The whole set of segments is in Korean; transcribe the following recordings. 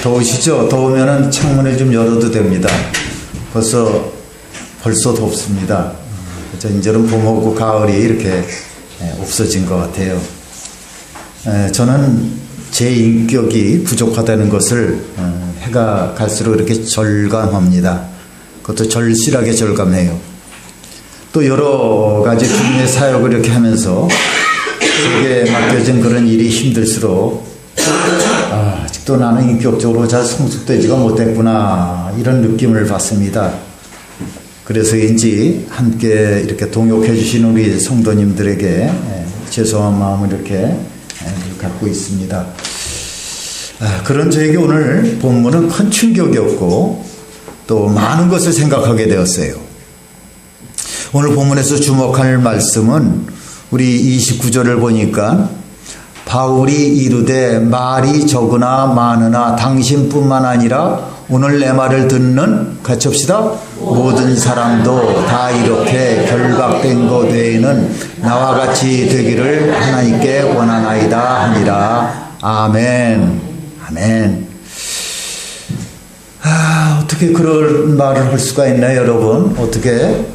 더우시죠? 더우면은 창문을 좀 열어도 됩니다. 벌써 덥습니다. 이제는 봄하고 가을이 이렇게 없어진 것 같아요. 저는 제 인격이 부족하다는 것을 해가 갈수록 이렇게 절감합니다. 그것도 절실하게 절감해요. 또 여러 가지 주님의 사역을 이렇게 하면서 제게 맡겨진 그런 일이 힘들수록 아직도 나는 인격적으로 잘 성숙되지가 못했구나 이런 느낌을 받습니다. 그래서인지 함께 이렇게 동역해 주신 우리 성도님들에게 죄송한 마음을 이렇게 갖고 있습니다. 그런 저에게 오늘 본문은 큰 충격이었고 또 많은 것을 생각하게 되었어요. 오늘 본문에서 주목할 말씀은 우리 29절을 보니까 바울이 이르되 말이 적으나 많으나 당신뿐만 아니라 오늘 내 말을 듣는 같이 합시다. 모든 사람도 다 이렇게 결박된 것 외에는 나와 같이 되기를 하나님께 원하나이다 하니라. 아멘. 아멘. 어떻게 그런 말을 할 수가 있나요, 여러분? 어떻게?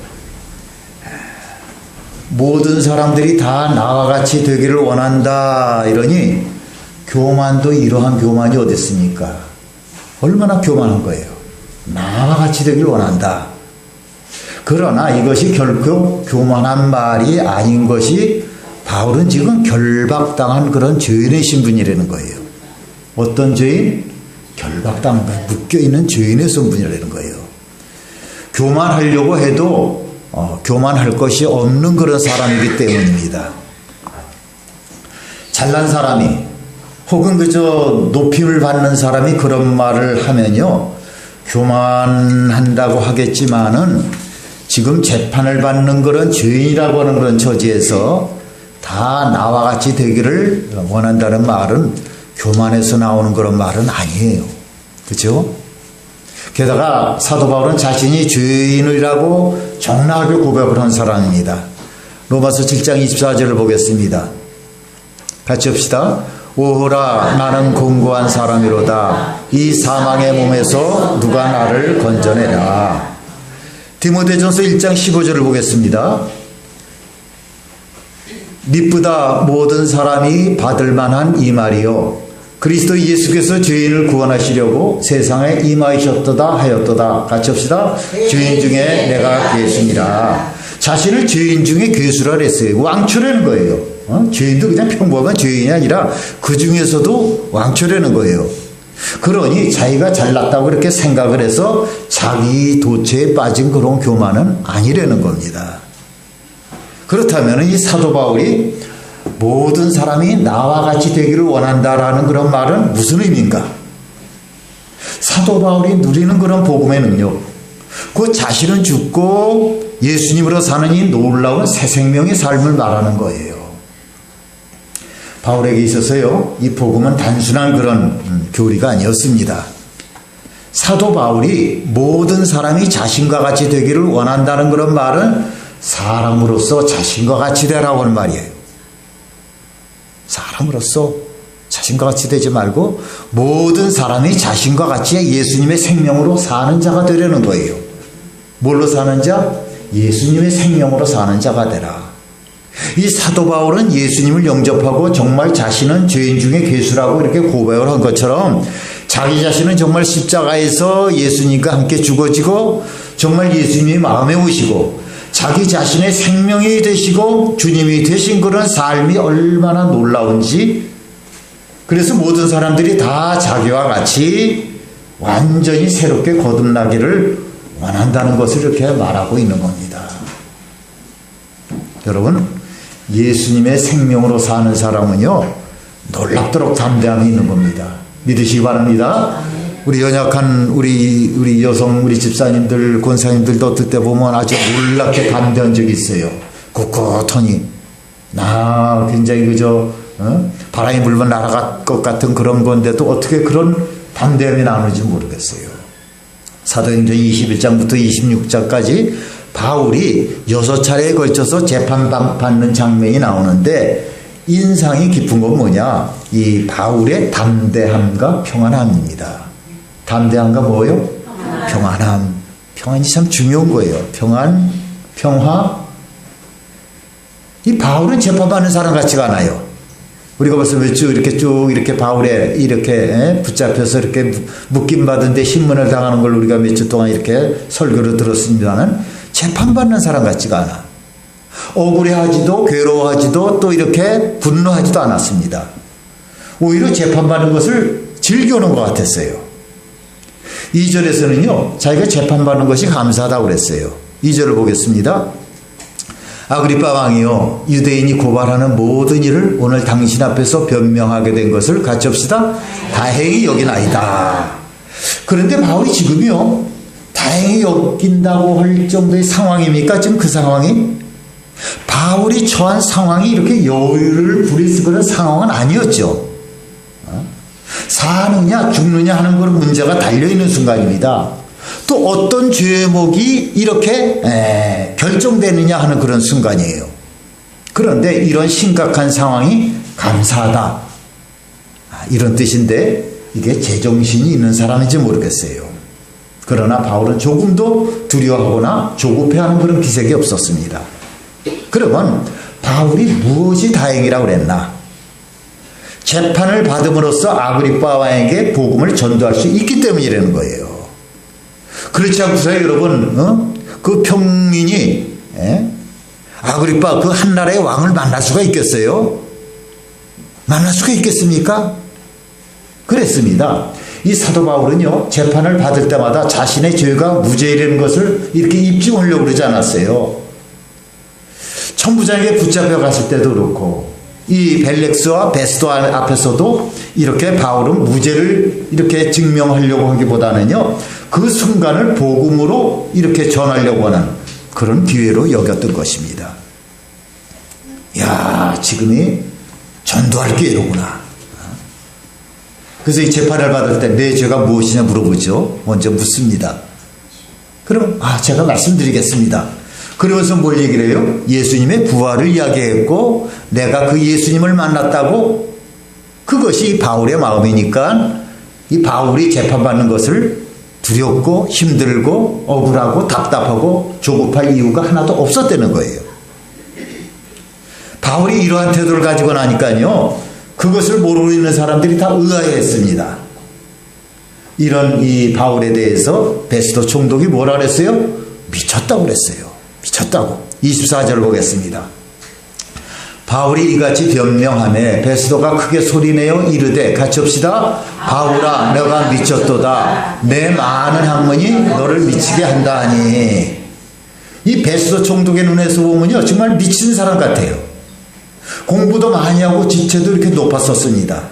모든 사람들이 다 나와 같이 되기를 원한다 이러니 교만도 이러한 교만이 어디 있습니까? 얼마나 교만한 거예요. 나와 같이 되기를 원한다. 그러나 이것이 결코 교만한 말이 아닌 것이 바울은 지금 결박당한 그런 죄인의 신분이라는 거예요. 어떤 죄인? 결박당한 거예요. 묶여있는 죄인의 신분이라는 거예요. 교만하려고 해도 교만할 것이 없는 그런 사람이기 때문입니다. 잘난 사람이 혹은 그저 높임을 받는 사람이 그런 말을 하면요 교만한다고 하겠지만은 지금 재판을 받는 그런 죄인이라고 하는 그런 처지에서 다 나와 같이 되기를 원한다는 말은 교만에서 나오는 그런 말은 아니에요. 그렇죠? 게다가 사도 바울은 자신이 죄인이라고 정나하게 고백을 한 사람입니다. 로마서 7장 24절을 보겠습니다. 같이 합시다. 오호라 나는 공고한 사람이로다. 이 사망의 몸에서 누가 나를 건져내라. 디모데전서 1장 15절을 보겠습니다. 미쁘다 모든 사람이 받을 만한 이 말이요 그리스도 예수께서 죄인을 구원하시려고 세상에 임하셨도다 하였도다. 같이 합시다. 죄인 중에 내가 괴수니라. 자신을 죄인 중에 괴수라 그랬어요. 왕초라는 거예요. 죄인도 그냥 평범한 죄인이 아니라 그 중에서도 왕초라는 거예요. 그러니 자기가 잘났다고 그렇게 생각을 해서 자기 도체에 빠진 그런 교만은 아니라는 겁니다. 그렇다면 이 사도 바울이 모든 사람이 나와 같이 되기를 원한다라는 그런 말은 무슨 의미인가? 사도 바울이 누리는 그런 복음의 능력, 그 자신은 죽고 예수님으로 사는 이 놀라운 새 생명의 삶을 말하는 거예요. 바울에게 있어서요, 이 복음은 단순한 그런 교리가 아니었습니다. 사도 바울이 모든 사람이 자신과 같이 되기를 원한다는 그런 말은 사람으로서 자신과 같이 되라고 하는 말이에요. 사람으로서 자신과 같이 되지 말고 모든 사람이 자신과 같이 예수님의 생명으로 사는 자가 되려는 거예요. 뭘로 사는 자? 예수님의 생명으로 사는 자가 되라. 이 사도 바울은 예수님을 영접하고 정말 자신은 죄인 중에 괴수라고 이렇게 고백을 한 것처럼 자기 자신은 정말 십자가에서 예수님과 함께 죽어지고 정말 예수님이 마음에 오시고 자기 자신의 생명이 되시고 주님이 되신 그런 삶이 얼마나 놀라운지, 그래서 모든 사람들이 다 자기와 같이 완전히 새롭게 거듭나기를 원한다는 것을 이렇게 말하고 있는 겁니다. 여러분, 예수님의 생명으로 사는 사람은요 놀랍도록 담대함이 있는 겁니다. 믿으시기 바랍니다. 우리 연약한 우리 여성 우리 집사님들 권사님들도 어떨 때 보면 아주 놀랍게 담대한 적이 있어요. 꿋꿋하니 나 굉장히 그저 바람이 불면 날아갈 것 같은 그런 건데도 어떻게 그런 담대함이 나오는지 모르겠어요. 사도행전 21장부터 26장까지 바울이 6차례에 걸쳐서 재판받는 장면이 나오는데 인상이 깊은 건 뭐냐? 이 바울의 담대함과 평안함입니다. 담대함과 뭐요? 평안함. 평안이 참 중요한 거예요. 평안, 평화. 이 바울은 재판받는 사람 같지가 않아요. 우리가 벌써 몇 주 이렇게 쭉 이렇게 바울에 이렇게 붙잡혀서 이렇게 묶임받은데 신문을 당하는 걸 우리가 몇 주 동안 이렇게 설교를 들었습니다는 재판받는 사람 같지가 않아. 억울해하지도 괴로워하지도 또 이렇게 분노하지도 않았습니다. 오히려 재판받는 것을 즐겨오는 것 같았어요. 2절에서는요, 자기가 재판받는 것이 감사하다고 그랬어요. 2절을 보겠습니다. 아그리빠 왕이요, 유대인이 고발하는 모든 일을 오늘 당신 앞에서 변명하게 된 것을 가엾시다 다행히 여기나이다. 그런데 바울이 지금요, 다행히 여긴다고 할 정도의 상황입니까? 지금 그 상황이? 바울이 처한 상황이 이렇게 여유를 부릴 그런 상황은 아니었죠. 사느냐 죽느냐 하는 그런 문제가 달려있는 순간입니다. 또 어떤 죄목이 이렇게 결정되느냐 하는 그런 순간이에요. 그런데 이런 심각한 상황이 감사하다, 이런 뜻인데 이게 제정신이 있는 사람인지 모르겠어요. 그러나 바울은 조금도 두려워하거나 조급해하는 그런 기색이 없었습니다. 그러면 바울이 무엇이 다행이라고 그랬나? 재판을 받음으로써 아그리빠 왕에게 복음을 전도할 수 있기 때문이라는 거예요. 그렇지 않고서요, 여러분, 그 평민이 아그리빠 그 한 나라의 왕을 만날 수가 있겠어요? 만날 수가 있겠습니까? 그랬습니다. 이 사도 바울은요, 재판을 받을 때마다 자신의 죄가 무죄라는 것을 이렇게 입증하려고 그러지 않았어요. 천부장에게 붙잡혀 갔을 때도 그렇고, 이 벨렉스와 베스도 앞에서도 이렇게 바울은 무죄를 이렇게 증명하려고 하기보다는요, 그 순간을 복음으로 이렇게 전하려고 하는 그런 기회로 여겼던 것입니다. 야, 지금이 전도할 기회로구나. 그래서 이 재판을 받을 때 내 죄가 무엇이냐 물어보죠. 먼저 묻습니다. 그럼 제가 말씀드리겠습니다. 그러면서 뭘 얘기를 해요? 예수님의 부활을 이야기했고 내가 그 예수님을 만났다고. 그것이 바울의 마음이니까 이 바울이 재판받는 것을 두렵고 힘들고 억울하고 답답하고 조급할 이유가 하나도 없었다는 거예요. 바울이 이러한 태도를 가지고 나니까요, 그것을 모르고 있는 사람들이 다 의아해했습니다. 이런 이 바울에 대해서 베스도 총독이 뭐라 그랬어요? 미쳤다고 그랬어요. 미쳤다고. 24절을 보겠습니다. 바울이 이같이 변명하매 베스도가 크게 소리내어 이르되 가엾시다 바울아 너가 미쳤도다. 내 많은 학문이 너를 미치게 한다 하니. 이 베스도 총독의 눈에서 보면요, 정말 미친 사람 같아요. 공부도 많이 하고 지체도 이렇게 높았었습니다.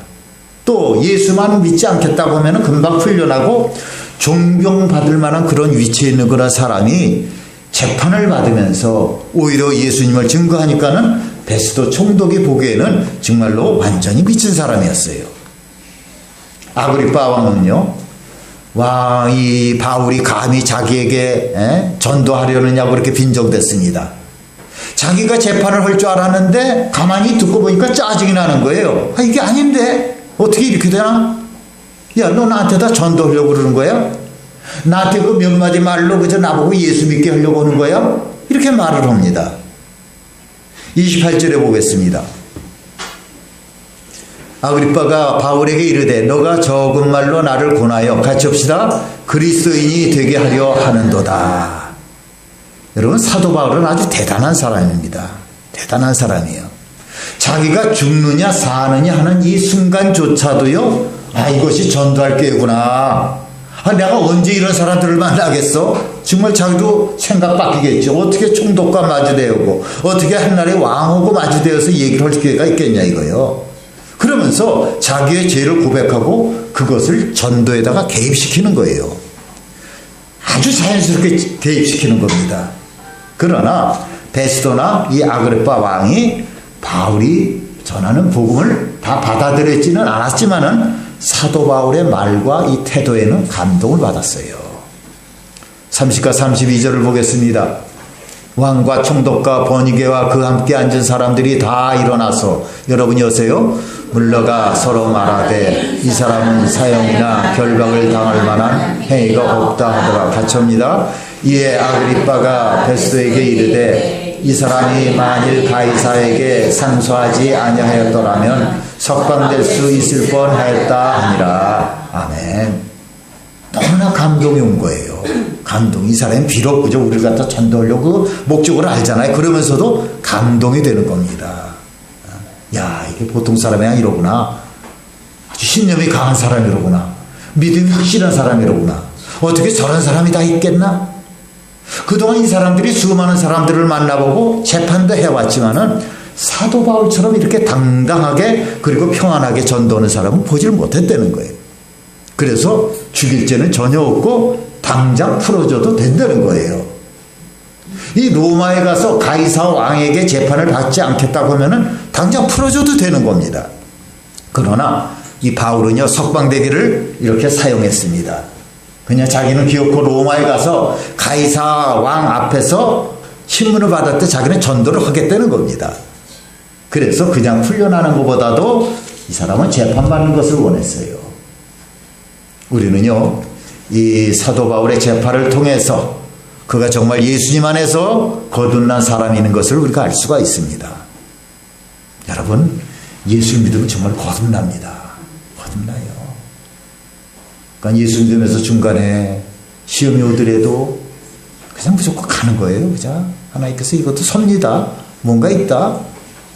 또 예수만 믿지 않겠다고 하면 금방 풀려나고 존경받을 만한 그런 위치에 있는 그런 사람이 재판을 받으면서 오히려 예수님을 증거하니까는 베스도 총독이 보기에는 정말로 완전히 미친 사람이었어요. 아그리빠 왕은요, 이 바울이 감히 자기에게 전도하려느냐고 그렇게 빈정댔습니다. 자기가 재판을 할 줄 알았는데 가만히 듣고 보니까 짜증이 나는 거예요. 이게 아닌데 어떻게 이렇게 되나? 야, 너 나한테 다 전도하려고 그러는 거야? 나한테 그 몇 마디 말로 그저 나보고 예수 믿게 하려고 하는 거야? 이렇게 말을 합니다. 28절에 보겠습니다. 아그리빠가 바울에게 이르되 너가 적은 말로 나를 권하여 가엾시다 그리스도인이 되게 하려 하는도다. 여러분, 사도 바울은 아주 대단한 사람입니다. 대단한 사람이에요. 자기가 죽느냐 사느냐 하는 이 순간조차도요, 이것이 전도할 기회구나. 내가 언제 이런 사람들을 만나겠어? 정말 자기도 생각 바뀌겠죠. 어떻게 총독과 마주대우고 어떻게 한나라의 왕하고 마주대어서 얘기를 할 기회가 있겠냐 이거요. 그러면서 자기의 죄를 고백하고 그것을 전도에다가 개입시키는 거예요. 아주 자연스럽게 개입시키는 겁니다. 그러나 베스도나 이 아그리빠 왕이 바울이 전하는 복음을 다 받아들였지는 않았지만은 사도 바울의 말과 이 태도에는 감동을 받았어요. 30과 32절을 보겠습니다. 왕과 총독과 번이게와 그 함께 앉은 사람들이 다 일어나서, 여러분이 여세요, 물러가 서로 말하되 이 사람은 사형이나 결박을 당할 만한 행위가 없다 하더라. 같이옵니다. 이에 아그리빠가 베스도에게 이르되 이 사람이 만일 가이사에게 상소하지 아니하였더라면 석방될 수 있을 뻔하였다 하니라. 아멘. 너무나 감동이 온 거예요. 감동. 이 사람이 비록 그저 우리를 갖다 전도하려고 목적을 알잖아요. 그러면서도 감동이 되는 겁니다. 야, 이게 보통 사람이 아니로구나. 아주 신념이 강한 사람이로구나. 믿음이 확실한 사람이로구나. 어떻게 저런 사람이 다 있겠나? 그동안 이 사람들이 수많은 사람들을 만나보고 재판도 해왔지만은 사도 바울처럼 이렇게 당당하게 그리고 평안하게 전도하는 사람은 보질 못했다는 거예요. 그래서 죽일 죄는 전혀 없고 당장 풀어줘도 된다는 거예요. 이 로마에 가서 가이사 왕에게 재판을 받지 않겠다고 하면은 당장 풀어줘도 되는 겁니다. 그러나 이 바울은요, 석방되기를 이렇게 사용했습니다. 그냥 자기는 기어코 로마에 가서 가이사 왕 앞에서 신문을 받을 때 자기는 전도를 하겠다는 겁니다. 그래서 그냥 풀려나는 것보다도 이 사람은 재판받는 것을 원했어요. 우리는요, 이 사도 바울의 재판을 통해서 그가 정말 예수님 안에서 거듭난 사람인 것을 우리가 알 수가 있습니다. 여러분, 예수 믿으면 정말 거듭납니다. 거듭나요. 그러니까 예수 믿으면서 중간에 시험이 오더라도 그냥 무조건 가는 거예요. 그죠? 하나님께서 이것도 섭니다. 뭔가 있다.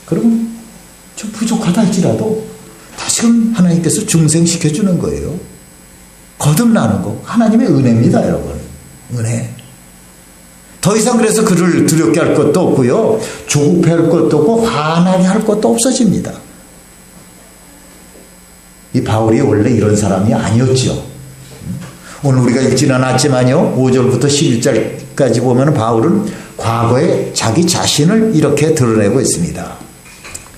그러면 좀 부족하다 할지라도 다시금 하나님께서 중생시켜주는 거예요. 거듭나는 거. 하나님의 은혜입니다, 여러분. 은혜. 더 이상 그래서 그를 두렵게 할 것도 없고요. 조급해 할 것도 없고 화나게 할 것도 없어집니다. 이 바울이 원래 이런 사람이 아니었죠. 오늘 우리가 읽지는 않았지만요. 5절부터 11절까지 보면 바울은 과거에 자기 자신을 이렇게 드러내고 있습니다.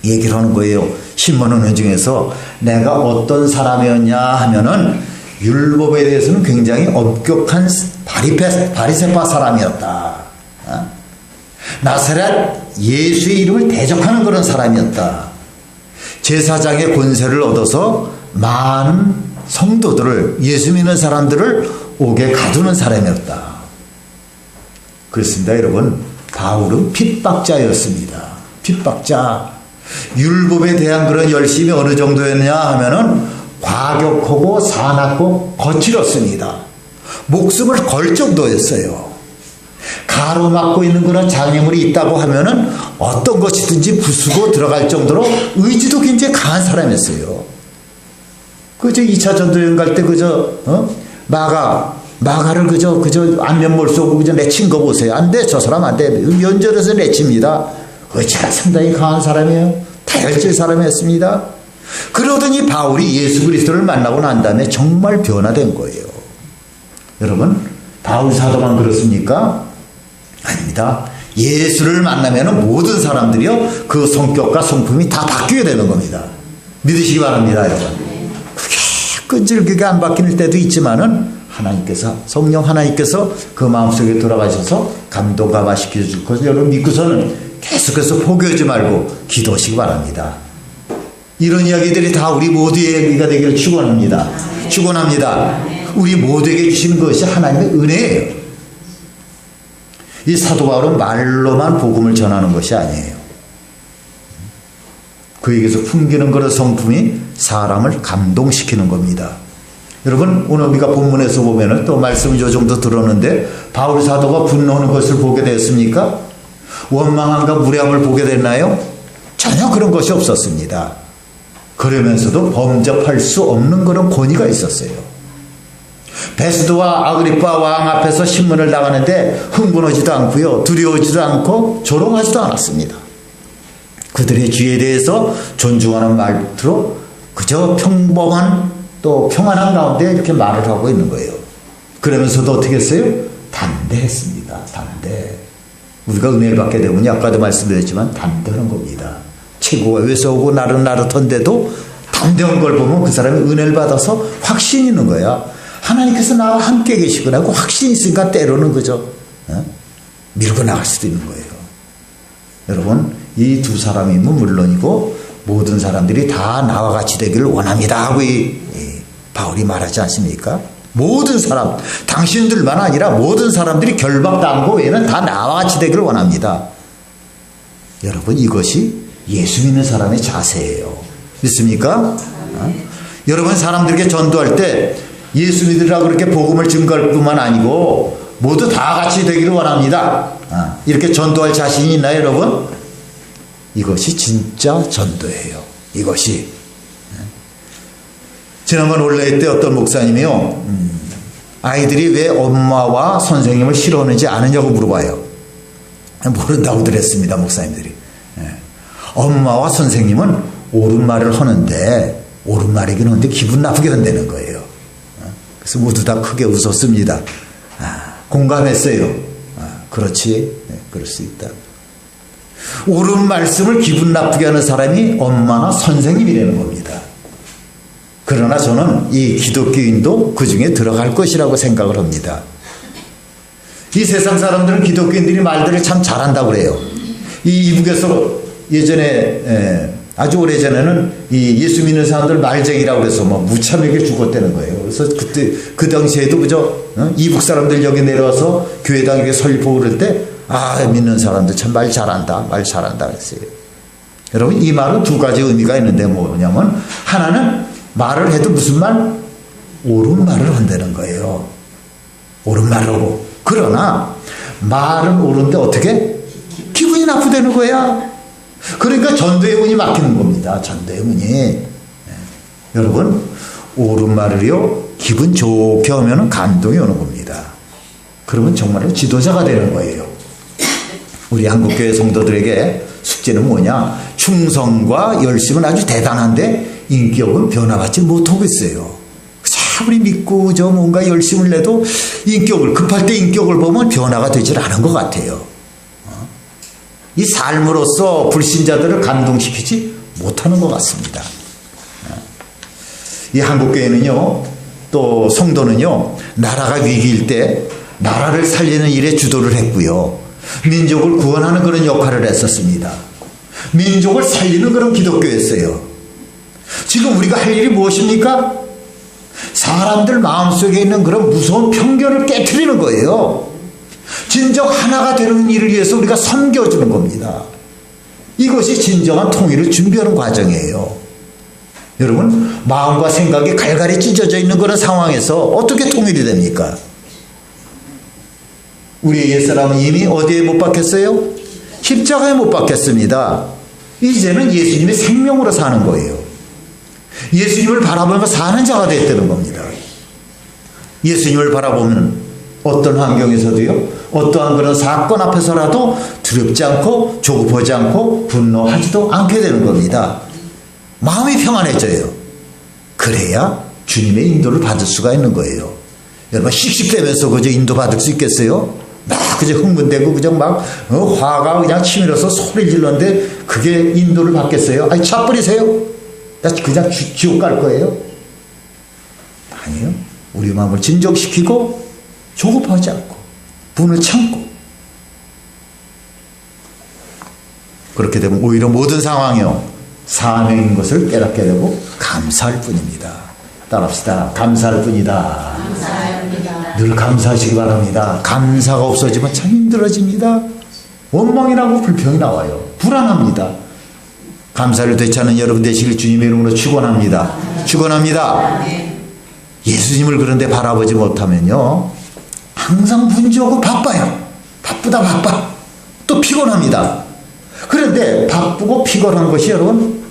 얘기를 하는 거예요. 신문은 중에서 내가 어떤 사람이었냐 하면은 율법에 대해서는 굉장히 엄격한 바리새파 사람이었다. 나사렛 예수의 이름을 대적하는 그런 사람이었다. 제사장의 권세를 얻어서 많은 성도들을, 예수 믿는 사람들을 옥에 가두는 사람이었다. 그렇습니다, 여러분. 바울은 핍박자였습니다. 핍박자. 율법에 대한 그런 열심이 어느 정도였냐 하면은 과격하고 사납고 거칠었습니다. 목숨을 걸 정도였어요. 가로막고 있는 그런 장애물이 있다고 하면은 어떤 것이든지 부수고 들어갈 정도로 의지도 굉장히 강한 사람이었어요. 그저 2차 전도여행 갈 때 마가를 그저 안면몰 쏘고 그저 내친 거 보세요. 안 돼, 저 사람 안 돼. 면전에서 내칩니다. 의지가 상당히 강한 사람이에요. 다혈질 사람이었습니다. 그러더니 바울이 예수 그리스도를 만나고 난 다음에 정말 변화된 거예요. 여러분, 바울 사도만 그렇습니까? 아닙니다. 예수를 만나면 모든 사람들이요, 그 성격과 성품이 다 바뀌게 되는 겁니다. 믿으시기 바랍니다, 여러분. 그게 끈질기게 안 바뀌는 때도 있지만은 하나님께서, 성령 하나님께서 그 마음속에 돌아가셔서 감동감화 시켜줄 것을 여러분 믿고서는 계속해서 포기하지 말고 기도하시기 바랍니다. 이런 이야기들이 다 우리 모두의 얘기가 되기를 축원합니다. 축원합니다. 우리 모두에게 주시는 것이 하나님의 은혜예요. 이 사도 바울은 말로만 복음을 전하는 것이 아니에요. 그에게서 풍기는 그런 성품이 사람을 감동시키는 겁니다. 여러분, 오늘 우리가 본문에서 보면은 또 말씀을 요 정도 들었는데 바울 사도가 분노하는 것을 보게 되었습니까? 원망함과 무례함을 보게 됐나요? 전혀 그런 것이 없었습니다. 그러면서도 범접할 수 없는 그런 권위가 있었어요. 베스도와 아그리빠 왕 앞에서 신문을 나가는데 흥분하지도 않고요, 두려워하지도 않고 조롱하지도 않았습니다. 그들의 죄에 대해서 존중하는 말투로 그저 평범한 또 평안한 가운데 이렇게 말을 하고 있는 거예요. 그러면서도 어떻게 했어요? 담대했습니다. 담대. 우리가 은혜를 받게 되면 아까도 말씀드렸지만 담대한 겁니다. 최고가 외서우고 나릇나릇한데도 담대한 걸 보면 그 사람이 은혜를 받아서 확신이 있는 거야. 하나님께서 나와 함께 계시구나 하고 확신이 있으니까 때로는 그저 밀고 나갈 수도 있는 거예요. 여러분, 이 두 사람이면 물론이고 모든 사람들이 다 나와 같이 되기를 원합니다 하고 바울이 말하지 않습니까? 모든 사람, 당신들만 아니라 모든 사람들이 결박당한 거 외에는 다 나와 같이 되기를 원합니다. 여러분, 이것이 예수 믿는 사람의 자세예요. 믿습니까? 여러분, 사람들에게 전도할 때 예수 믿으라고 그렇게 복음을 증거할 뿐만 아니고 모두 다 같이 되기를 원합니다. 이렇게 전도할 자신이 있나요, 여러분? 이것이 진짜 전도예요. 이것이. 지난번 올레 때 어떤 목사님이요, 아이들이 왜 엄마와 선생님을 싫어하는지 아느냐고 물어봐요. 모른다고 그랬습니다, 목사님들이. 엄마와 선생님은 옳은 말을 하는데, 옳은 말이긴 한데 기분 나쁘게 한다는 거예요. 그래서 모두 다 크게 웃었습니다. 공감했어요. 그렇지, 그럴 수 있다. 옳은 말씀을 기분 나쁘게 하는 사람이 엄마나 선생님이라는 겁니다. 그러나 저는 이 기독교인도 그 중에 들어갈 것이라고 생각을 합니다. 이 세상 사람들은 기독교인들이 말들을 참 잘한다고 그래요. 이 이북에서 예전에 아주 오래전에는 이 예수 믿는 사람들 말쟁이라고 해서 뭐 무참하게 죽었다는 거예요. 그래서 그때 그 당시에도 그저 이북 사람들 여기 내려와서 교회당에 설교 그럴 때 믿는 사람들 참 말 잘한다, 말 잘한다 그랬어요. 여러분, 이 말은 두 가지 의미가 있는데 뭐냐면, 하나는 말을 해도 무슨 말? 옳은 말을 한다는 거예요. 옳은 말을 하고. 그러나 말은 옳은데 어떻게? 기분이 나쁘다는 거야. 그러니까 전도의 문이 막히는 겁니다. 전도의 문이. 여러분, 옳은 말을요 기분 좋게 하면 감동이 오는 겁니다. 그러면 정말로 지도자가 되는 거예요. 우리 한국교회 성도들에게 숙제는 뭐냐? 충성과 열심은 아주 대단한데 인격은 변화받지 못하고 있어요. 아무리 믿고 저 뭔가 열심을 내도 인격을, 급할 때 인격을 보면 변화가 되질 않은 것 같아요. 이 삶으로서 불신자들을 감동시키지 못하는 것 같습니다. 이 한국교회는요, 또 성도는요, 나라가 위기일 때 나라를 살리는 일에 주도를 했고요, 민족을 구원하는 그런 역할을 했었습니다. 민족을 살리는 그런 기독교였어요. 지금 우리가 할 일이 무엇입니까? 사람들 마음속에 있는 그런 무서운 편견을 깨트리는 거예요. 진정 하나가 되는 일을 위해서 우리가 섬겨주는 겁니다. 이것이 진정한 통일을 준비하는 과정이에요. 여러분, 마음과 생각이 갈갈이 찢어져 있는 그런 상황에서 어떻게 통일이 됩니까? 우리의 옛사람은 이미 어디에 못 박혔어요? 십자가에 못 박혔습니다. 이제는 예수님의 생명으로 사는 거예요. 예수님을 바라보며 사는 자가 됐다는 겁니다. 예수님을 바라보면 어떤 환경에서도요, 어떠한 그런 사건 앞에서라도 두렵지 않고 조급하지 않고 분노하지도 않게 되는 겁니다. 마음이 평안해져요. 그래야 주님의 인도를 받을 수가 있는 거예요. 여러분, 씩씩대면서 그저 인도 받을 수 있겠어요? 막 그저 흥분되고 그저 막 화가 그냥 치밀어서 소리 질렀는데 그게 인도를 받겠어요? 아니, 차 뿌리세요. 나 그냥 지옥 갈 거예요? 아니요. 우리 마음을 진정시키고 조급하지 않고 분을 참고, 그렇게 되면 오히려 모든 상황이요 사명인 것을 깨닫게 되고 감사할 뿐입니다. 따라합시다. 감사할 뿐이다. 감사합니다. 늘 감사하시기 바랍니다. 감사가 없어지면 참 힘들어집니다. 원망이 나고 불평이 나와요. 불안합니다. 감사를 되찾는 여러분 되시길 주님의 이름으로 축원합니다. 축원합니다. 예수님을 그런데 바라보지 못하면요, 항상 분주하고 바빠요. 바쁘다 바빠. 또 피곤합니다. 그런데 바쁘고 피곤한 것이 여러분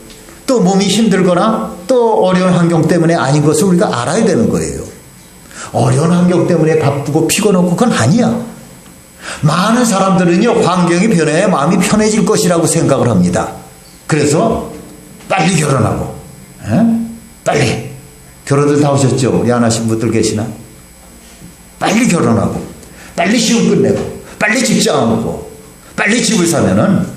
또 몸이 힘들거나 또 어려운 환경 때문에 아닌 것을 우리가 알아야 되는 거예요. 어려운 환경 때문에 바쁘고 피곤하고 그건 아니야. 많은 사람들은요, 환경이 변해야 마음이 편해질 것이라고 생각을 합니다. 그래서 빨리 결혼하고, 빨리 결혼들 다 오셨죠? 우리 안 하신 분들 계시나? 빨리 결혼하고 빨리 시험 끝내고 빨리 직장하고 빨리 집을 사면은,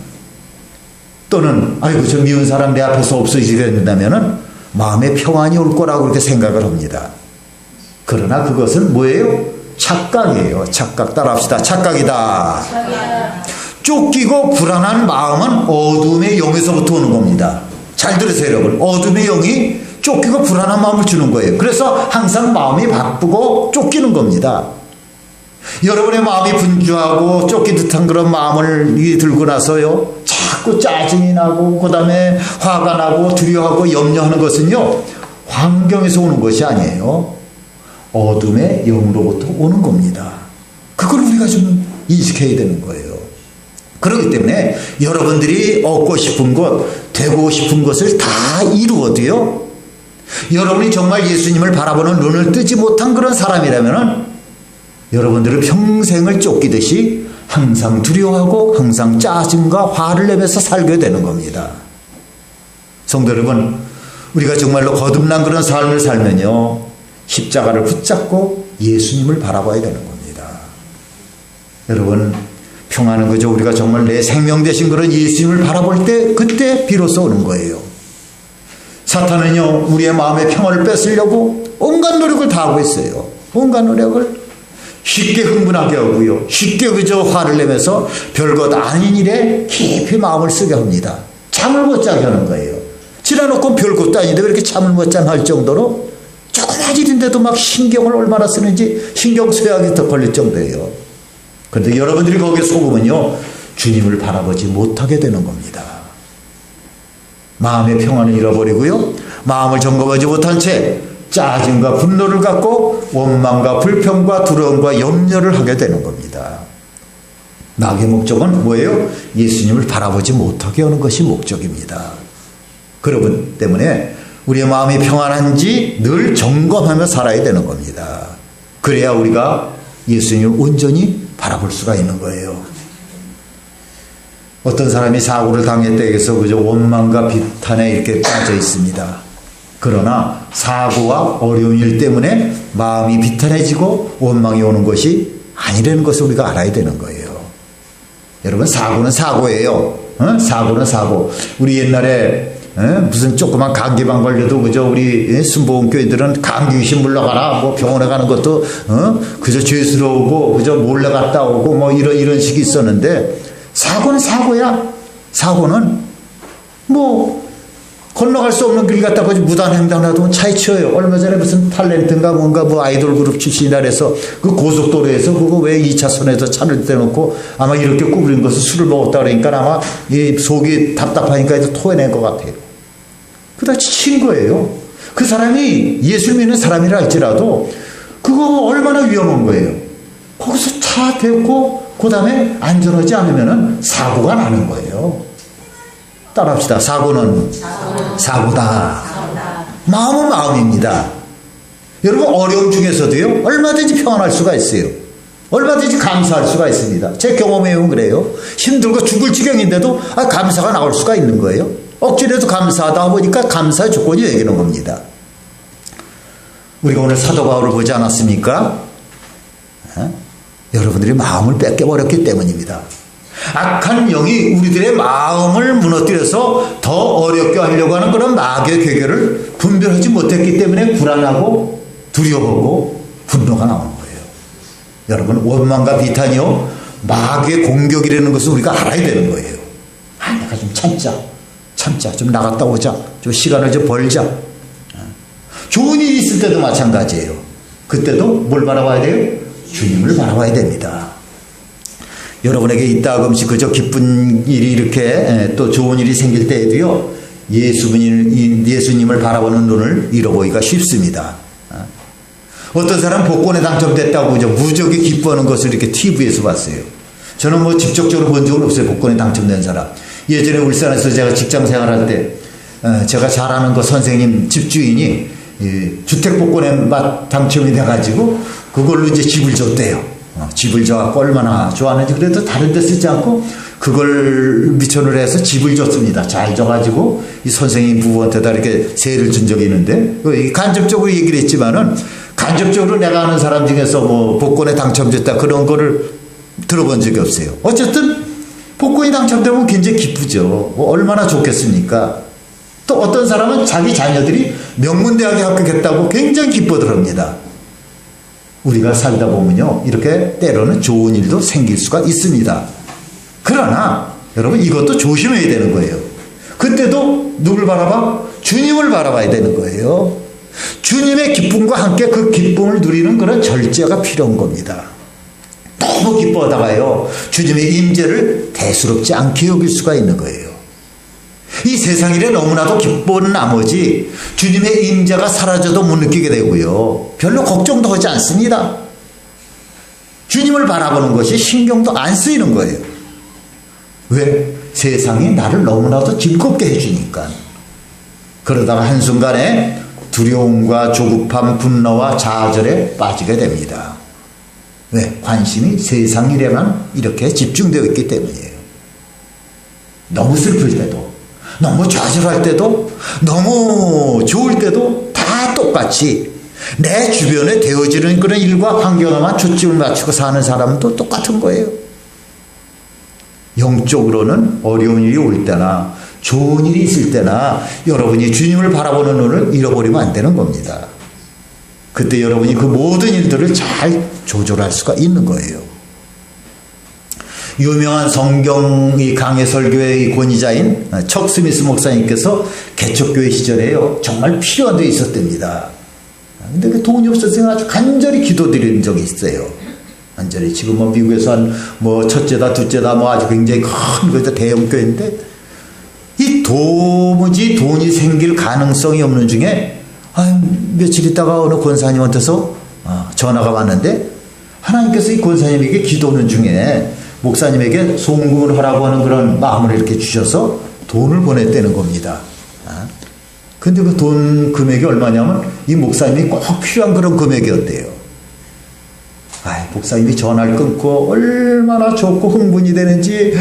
또는 아이고 저 미운 사람 내 앞에서 없어지게 된다면은 마음의 평안이 올 거라고 그렇게 생각을 합니다. 그러나 그것은 뭐예요? 착각이에요. 착각. 따라합시다. 착각이다. 쫓기고 불안한 마음은 어둠의 영에서부터 오는 겁니다. 잘 들으세요, 여러분. 어둠의 영이 쫓기고 불안한 마음을 주는 거예요. 그래서 항상 마음이 바쁘고 쫓기는 겁니다. 여러분의 마음이 분주하고 쫓기 듯한 그런 마음을 들고 나서요, 자꾸 짜증이 나고 그 다음에 화가 나고 두려워하고 염려하는 것은요, 환경에서 오는 것이 아니에요. 어둠의 영으로부터 오는 겁니다. 그걸 우리가 좀 인식해야 되는 거예요. 그렇기 때문에 여러분들이 얻고 싶은 것, 되고 싶은 것을 다 이루어도요, 여러분이 정말 예수님을 바라보는 눈을 뜨지 못한 그런 사람이라면 여러분들은 평생을 쫓기듯이 항상 두려워하고 항상 짜증과 화를 내면서 살게 되는 겁니다. 성도 여러분, 우리가 정말로 거듭난 그런 삶을 살면요, 십자가를 붙잡고 예수님을 바라봐야 되는 겁니다. 여러분, 평안은 그저 우리가 정말 내 생명 되신 그런 예수님을 바라볼 때, 그때 비로소 오는 거예요. 사탄은요, 우리의 마음의 평안을 뺏으려고 온갖 노력을 다 하고 있어요. 온갖 노력을 쉽게 흥분하게 하고요, 쉽게 그저 화를 내면서 별것 아닌 일에 깊이 마음을 쓰게 합니다. 잠을 못 자게 하는 거예요. 지나놓고 별것도 아닌데 왜 이렇게 잠을 못 자나 할 정도로 조그만 일인데도 막 신경을 얼마나 쓰는지 신경쇠약이 더 걸릴 정도예요. 그런데 여러분들이 거기에 속으면요, 주님을 바라보지 못하게 되는 겁니다. 마음의 평안을 잃어버리고요, 마음을 점검하지 못한 채 짜증과 분노를 갖고 원망과 불평과 두려움과 염려를 하게 되는 겁니다. 낙의 목적은 뭐예요? 예수님을 바라보지 못하게 하는 것이 목적입니다. 그러기 때문에 우리의 마음이 평안한지 늘 점검하며 살아야 되는 겁니다. 그래야 우리가 예수님을 온전히 바라볼 수가 있는 거예요. 어떤 사람이 사고를 당했다 해서 그저 원망과 비탄에 이렇게 빠져 있습니다. 그러나 사고와 어려운 일 때문에 마음이 비탄해지고 원망이 오는 것이 아니라는 것을 우리가 알아야 되는 거예요. 여러분, 사고는 사고예요. 사고는 사고. 우리 옛날에 무슨 조그만 감기만 걸려도 그저 우리 순복음교회들은 감기 귀신 물러가라, 뭐 병원에 가는 것도 그저 죄스러우고 그저 몰래 갔다 오고 뭐 이런 식이 있었는데, 사고는 사고야. 사고는 뭐 건너갈 수 없는 길 갖다가 무단횡단하도 차에 치여요. 얼마 전에 무슨 탤런트인가 뭔가 뭐 아이돌 그룹 출신이라 해서 그 고속도로에서 그거 왜 2차선에서 차를 떼놓고 아마 이렇게 구부린 것을 술을 먹었다 그러니까 아마 이 속이 답답하니까 토해낸 것 같아요. 그다 친 거예요. 그 사람이 예수 믿는 사람이라 할지라도 그거 얼마나 위험한 거예요. 거기서 차 대고 그 다음에 안전하지 않으면 사고가 나는 거예요. 따라합시다. 사고는 사고다. 마음은 마음입니다. 여러분, 어려움 중에서도요, 얼마든지 평안할 수가 있어요. 얼마든지 감사할 수가 있습니다. 제 경험에 의하면 그래요. 힘들고 죽을 지경인데도 감사가 나올 수가 있는 거예요. 억지로도 감사하다 보니까 감사의 조건이 여기는 겁니다. 우리가 오늘 사도 바울을 보지 않았습니까? 여러분들이 마음을 뺏겨버렸기 때문입니다. 악한 영이 우리들의 마음을 무너뜨려서 더 어렵게 하려고 하는 그런 마귀의 괴계를 분별하지 못했기 때문에 불안하고 두려워하고 분노가 나오는 거예요. 여러분, 원망과 비탄이요, 마귀의 공격이라는 것을 우리가 알아야 되는 거예요. 내가 좀 참자, 좀 나갔다 오자, 좀 시간을 좀 벌자. 좋은 일이 있을 때도 마찬가지예요. 그때도 뭘 바라봐야 돼요? 주님을 바라봐야 됩니다. 여러분에게 이따금씩 그저 기쁜 일이 이렇게 또 좋은 일이 생길 때에도요, 예수님을 바라보는 눈을 잃어보기가 쉽습니다. 어떤 사람 복권에 당첨됐다고 그저 무지하게 기뻐하는 것을 이렇게 TV에서 봤어요. 저는 뭐 직접적으로 본 적은 없어요. 복권에 당첨된 사람. 예전에 울산에서 제가 직장 생활할 때 제가 잘 아는 그 선생님 집주인이 주택 복권에 당첨이 돼가지고 그걸로 이제 집을 줬대요. 집을 줘갖고 얼마나 좋아하는지. 그래도 다른 데 쓰지 않고 그걸 미천을 해서 집을 줬습니다. 잘 줘가지고 이 선생님 부부한테다 이렇게 세를 준 적이 있는데, 간접적으로 얘기를 했지만은 간접적으로 내가 아는 사람 중에서 뭐 복권에 당첨됐다 그런 거를 들어본 적이 없어요. 어쨌든 복권이 당첨되면 굉장히 기쁘죠. 뭐 얼마나 좋겠습니까? 또 어떤 사람은 자기 자녀들이 명문대학에 합격했다고 굉장히 기뻐들 합니다. 우리가 살다 보면요, 이렇게 때로는 좋은 일도 생길 수가 있습니다. 그러나 여러분, 이것도 조심해야 되는 거예요. 그때도 누굴 바라봐? 주님을 바라봐야 되는 거예요. 주님의 기쁨과 함께 그 기쁨을 누리는 그런 절제가 필요한 겁니다. 너무 기뻐하다가요, 주님의 임재를 대수롭지 않게 여길 수가 있는 거예요. 이 세상 일에 너무나도 기뻐하는 나머지 주님의 임재가 사라져도 못 느끼게 되고요, 별로 걱정도 하지 않습니다. 주님을 바라보는 것이 신경도 안 쓰이는 거예요. 왜? 세상이 나를 너무나도 즐겁게 해주니까. 그러다가 한순간에 두려움과 조급함, 분노와 좌절에 빠지게 됩니다. 왜? 관심이 세상 일에만 이렇게 집중되어 있기 때문이에요. 너무 슬플 때도, 너무 좌절할 때도, 너무 좋을 때도 다 똑같이 내 주변에 되어지는 그런 일과 환경에만 초점을 맞추고 사는 사람도 똑같은 거예요. 영적으로는 어려운 일이 올 때나 좋은 일이 있을 때나 여러분이 주님을 바라보는 눈을 잃어버리면 안 되는 겁니다. 그때 여러분이 그 모든 일들을 잘 조절할 수가 있는 거예요. 유명한 성경 강해설교회의 권위자인 척 스미스 목사님께서 개척교회 시절에요, 정말 필요한 데 있었답니다. 근데 그 돈이 없어서 아주 간절히 기도드린 적이 있어요. 간절히. 지금 뭐 미국에서 한 뭐 첫째다 둘째다 뭐 아주 굉장히 큰 대형 교회인데, 이 도무지 돈이 생길 가능성이 없는 중에 며칠 있다가 어느 권사님한테서 전화가 왔는데, 하나님께서 이 권사님에게 기도하는 중에 목사님에게 송금을 하라고 하는 그런 마음을 이렇게 주셔서 돈을 보냈다는 겁니다. 근데 그 돈 금액이 얼마냐면 이 목사님이 꼭 필요한 그런 금액이었대요. 목사님이 전화를 끊고 얼마나 좋고 흥분이 되는지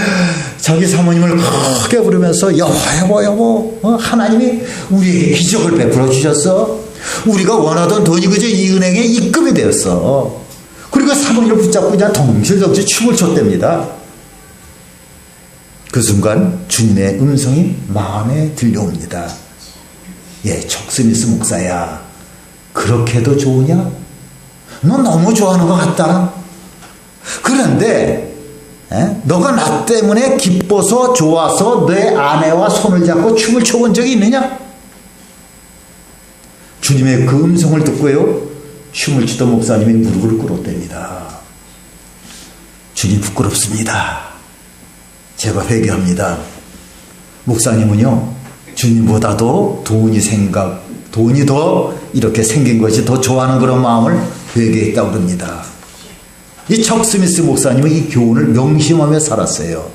자기 사모님을 크게 부르면서 여보 하나님이 우리에게 기적을 베풀어 주셨어. 우리가 원하던 돈이 그저 이 은행에 입금이 되었어. 그리고 사모님을 붙잡고 그냥 덩실덩실 춤을 췄답니다. 그 순간 주님의 음성이 마음에 들려옵니다. 척 스미스 목사야, 그렇게도 좋으냐? 너 너무 좋아하는 것 같다. 그런데 너가 나 때문에 기뻐서 좋아서 내 아내와 손을 잡고 춤을 춰본 적이 있느냐? 주님의 그 음성을 듣고요, 춤을 추던 목사님이 무릎을 꿇었답니다. 주님 부끄럽습니다. 제가 회개합니다. 목사님은요, 주님보다도 돈이 더 이렇게 생긴 것이 더 좋아하는 그런 마음을 회개했다고 그럽니다. 이 척 스미스 목사님은 이 교훈을 명심하며 살았어요.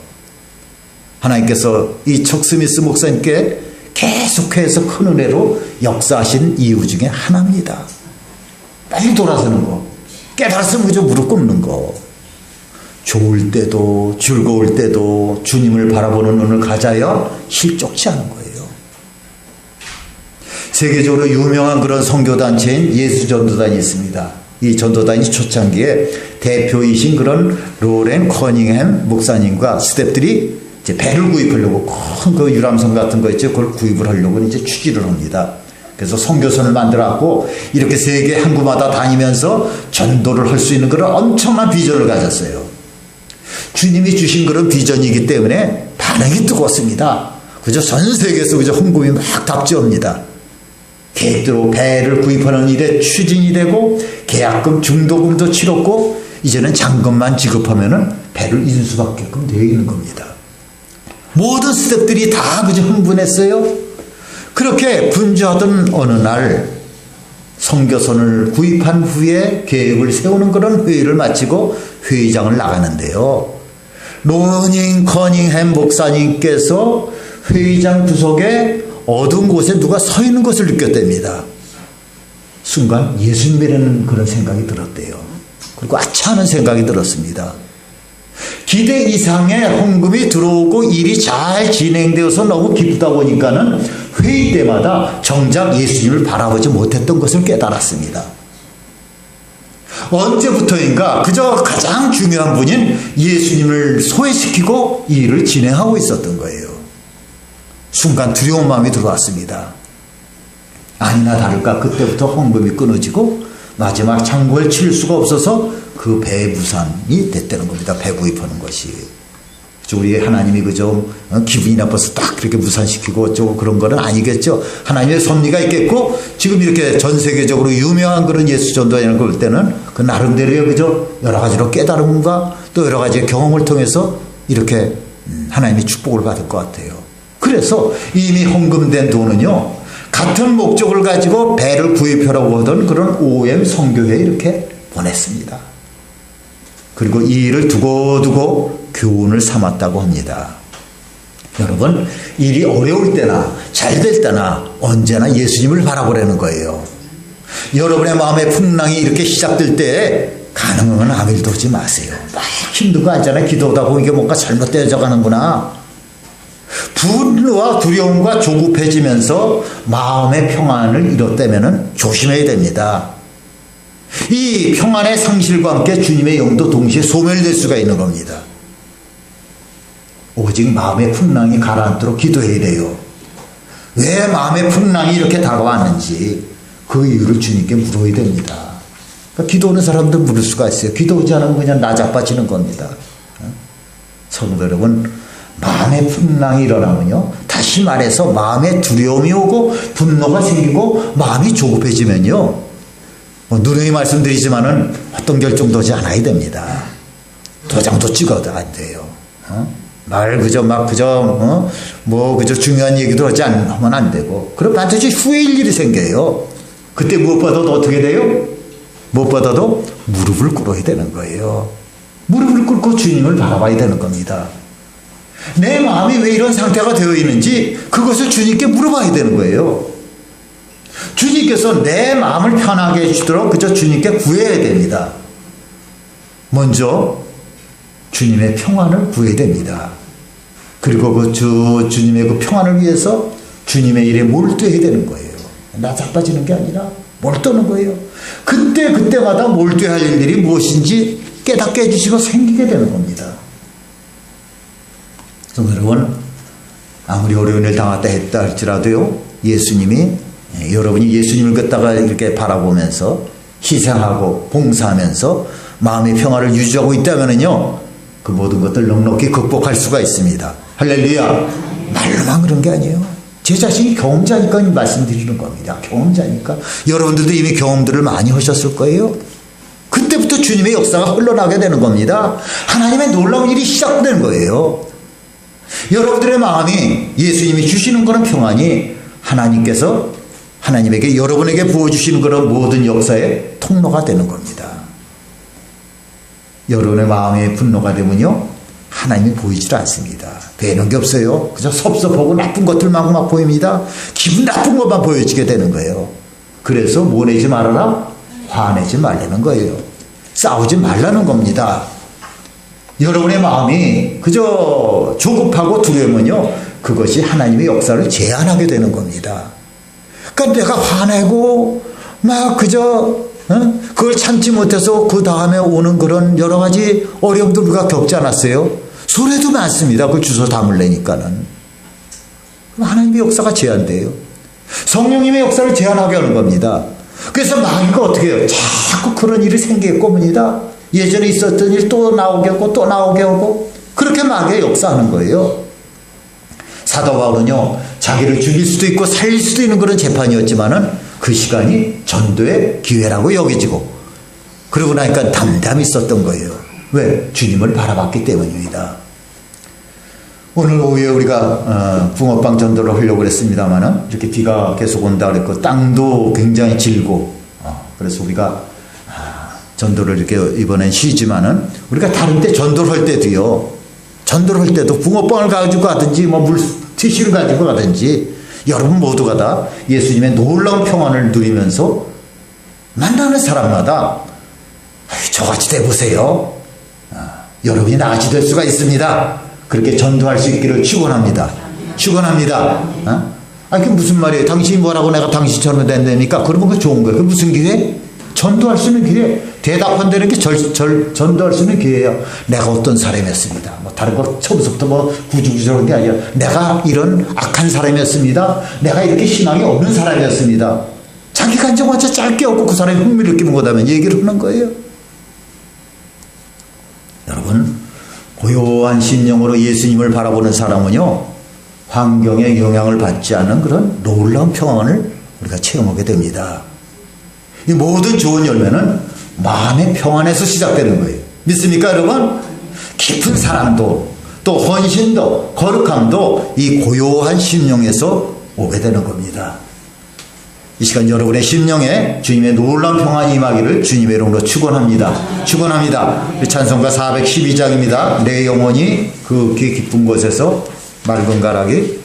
하나님께서 이 척 스미스 목사님께 계속해서 큰 은혜로 역사하신 이유 중에 하나입니다. 빨리 돌아서는 거, 깨달았으면 그저 무릎 꿇는 거. 좋을 때도 즐거울 때도 주님을 바라보는 눈을 가져야 실족치 않은 거예요. 세계적으로 유명한 그런 선교단체인 예수전도단이 있습니다. 이 전도단이 초창기에 대표이신 그런 로렌 커닝햄 목사님과 스태프들이 이제 배를 구입하려고 큰 그 유람선 같은 거 있죠. 그걸 구입을 하려고 이제 취지를 합니다. 그래서 선교선을 만들어갖고 이렇게 세계 항구마다 다니면서 전도를 할 수 있는 그런 엄청난 비전을 가졌어요. 주님이 주신 그런 비전이기 때문에 반응이 뜨거웠습니다. 그저 전 세계에서 그저 헌금이 막 답지합니다. 계획대로 배를 구입하는 일에 추진이 되고 계약금, 중도금도 치렀고 이제는 잔금만 지급하면은 배를 인수받게끔 되어 있는 겁니다. 모든 스태프들이 다 그저 흥분했어요. 그렇게 분주하던 어느 날 선교선을 구입한 후에 계획을 세우는 그런 회의를 마치고 회의장을 나가는데요, 로닝 커닝햄 목사님께서 회의장 구석에 어두운 곳에 누가 서 있는 것을 느꼈답니다. 순간 예수님이라는 그런 생각이 들었대요. 그리고 아차하는 생각이 들었습니다. 기대 이상의 헌금이 들어오고 일이 잘 진행되어서 너무 기쁘다 보니까는 회의 때마다 정작 예수님을 바라보지 못했던 것을 깨달았습니다. 언제부터인가 그저 가장 중요한 분인 예수님을 소외시키고 이 일을 진행하고 있었던 거예요. 순간 두려운 마음이 들어왔습니다. 아니나 다를까 그때부터 헌금이 끊어지고 마지막 창고를 칠 수가 없어서 그 배의 무산이 됐다는 겁니다. 배 구입하는 것이. 우리 하나님이 그저 기분이 나빠서 딱 그렇게 무산시키고 어쩌고 그런 거는 아니겠죠. 하나님의 섭리가 있겠고, 지금 이렇게 전 세계적으로 유명한 그런 예수 전도자를 볼 때는 그 나름대로의 그저 여러 가지로 깨달음과 또 여러 가지 경험을 통해서 이렇게 하나님의 축복을 받을 것 같아요. 그래서 이미 헌금된 돈은요, 같은 목적을 가지고 배를 구입하라고 하던 그런 OM 선교회에 이렇게 보냈습니다. 그리고 이 일을 두고두고 교훈을 삼았다고 합니다. 여러분, 일이 어려울 때나 잘 될 때나 언제나 예수님을 바라보라는 거예요. 여러분의 마음의 풍랑이 이렇게 시작될 때 가능한 아무 일도 하지 마세요. 막 힘든 거 아니잖아요. 기도하다 보면 이게 뭔가 잘못되어져 가는구나. 분노와 두려움과 조급해지면서 마음의 평안을 잃었다면 조심해야 됩니다. 이 평안의 상실과 함께 주님의 영도 동시에 소멸될 수가 있는 겁니다. 오직 마음의 풍랑이 가라앉도록 기도해야 돼요. 왜 마음의 풍랑이 이렇게 다가왔는지 그 이유를 주님께 물어야 됩니다. 그러니까 기도하는 사람들 물을 수가 있어요. 기도하지 않으면 그냥 나자빠지는 겁니다. 성도 여러분, 마음의 풍랑이 일어나면요, 다시 말해서 마음에 두려움이 오고 분노가 생기고 마음이 조급해지면요, 누누이 말씀드리지만은 어떤 결정도 하지 않아야 됩니다. 도장도 찍어도 안 돼요. 말 그저 그저 중요한 얘기도 하지 않으면 안 되고, 그럼 반드시 후회일 일이 생겨요. 그때 무엇보다도 어떻게 돼요? 무엇보다도 무릎을 꿇어야 되는 거예요. 무릎을 꿇고 주님을 바라봐야 되는 겁니다. 내 마음이 왜 이런 상태가 되어 있는지 그것을 주님께 물어봐야 되는 거예요. 주님께서 내 마음을 편하게 해주도록 그저 주님께 구해야 됩니다. 먼저 주님의 평안을 구해야 됩니다. 그리고 그 주님의 그 평안을 위해서 주님의 일에 몰두해야 되는 거예요. 나 자빠지는 게 아니라 몰두하는 거예요. 그때마다 몰두해야 할 일들이 무엇인지 깨닫게 해주시고 생기게 되는 겁니다. 그래서 여러분, 아무리 어려운 일 당했다 했다 할지라도요, 예수님이, 여러분이 예수님을 갖다가 이렇게 바라보면서 희생하고 봉사하면서 마음의 평화를 유지하고 있다면요, 그 모든 것들 넉넉히 극복할 수가 있습니다. 할렐루야. 말로만 그런 게 아니에요. 제 자신이 경험자니까 말씀드리는 겁니다. 경험자니까. 여러분들도 이미 경험들을 많이 하셨을 거예요. 그때부터 주님의 역사가 흘러나게 되는 겁니다. 하나님의 놀라운 일이 시작되는 거예요. 여러분들의 마음이 예수님이 주시는 그런 평안이 하나님에게 여러분에게 부어주시는 그런 모든 역사의 통로가 되는 겁니다. 여러분의 마음의 분노가 되면요, 하나님이 보이질 않습니다. 배는 게 없어요. 그저 섭섭하고 나쁜 것들만 막 보입니다. 기분 나쁜 것만 보여지게 되는 거예요. 그래서 뭐 내지 말아라? 화내지 말라는 거예요. 싸우지 말라는 겁니다. 여러분의 마음이 그저 조급하고 두려우면요, 그것이 하나님의 역사를 제한하게 되는 겁니다. 그러니까 내가 화내고 막 그저 그걸 참지 못해서 그 다음에 오는 그런 여러 가지 어려움도 우리가 겪지 않았어요? 소래도 많습니다. 그걸 주워 담으려니까는. 하나님의 역사가 제한돼요. 성령님의 역사를 제한하게 하는 겁니다. 그래서 마귀가 어떻게 해요? 자꾸 그런 일이 생기게 꼽니다. 예전에 있었던 일 또 나오게 하고 또 나오게 하고, 그렇게 마귀가 역사하는 거예요. 사도 바울은요, 자기를 죽일 수도 있고 살릴 수도 있는 그런 재판이었지만은 그 시간이 전도의 기회라고 여겨지고, 그러고 나니까 담담히 있었던 거예요. 왜? 주님을 바라봤기 때문입니다. 오늘 오후에 우리가 붕어빵 전도를 하려고 그랬습니다만은 이렇게 비가 계속 온다 그랬고 땅도 굉장히 질고, 그래서 우리가 전도를 이렇게 이번엔 쉬지만은 우리가 다른 때 전도를 할 때도요, 전도를 할 때도 붕어빵을 가지고 가든지 티슈를 가지고 가든지 여러분 모두가 다 예수님의 놀라운 평안을 누리면서 만나는 사람마다 저같이 돼보세요. 여러분이 나같이 될 수가 있습니다. 그렇게 전도할 수 있기를 축원합니다. 축원합니다. 그게 무슨 말이에요? 당신이 뭐라고 내가 당신처럼 된다니까? 그러면 그게 좋은 거예요. 그게 무슨 기회? 전도할 수 있는 기회. 대답한다는 게 전도할 수 있는 기회예요. 내가 어떤 사람이었습니다. 다른 거 처음부터 구주구주한 게 아니라 내가 이런 악한 사람이었습니다. 내가 이렇게 희망이 없는 사람이었습니다. 자기 감정마저 짧게 없고 그 사람이 흥미를 느끼는 거다면 얘기를 하는 거예요. 여러분, 고요한 심령으로 예수님을 바라보는 사람은요, 환경의 영향을 받지 않는 그런 놀라운 평안을 우리가 체험하게 됩니다. 이 모든 좋은 열매는 마음의 평안에서 시작되는 거예요. 믿습니까, 여러분? 깊은 사랑도, 또 헌신도, 거룩함도 이 고요한 심령에서 오게 되는 겁니다. 이 시간 여러분의 심령에 주님의 놀라운 평안이 임하기를 주님의 이름으로 축원합니다. 축원합니다. 찬송가 412장입니다. 내 영혼이 그 기쁜 곳에서 맑은 가락이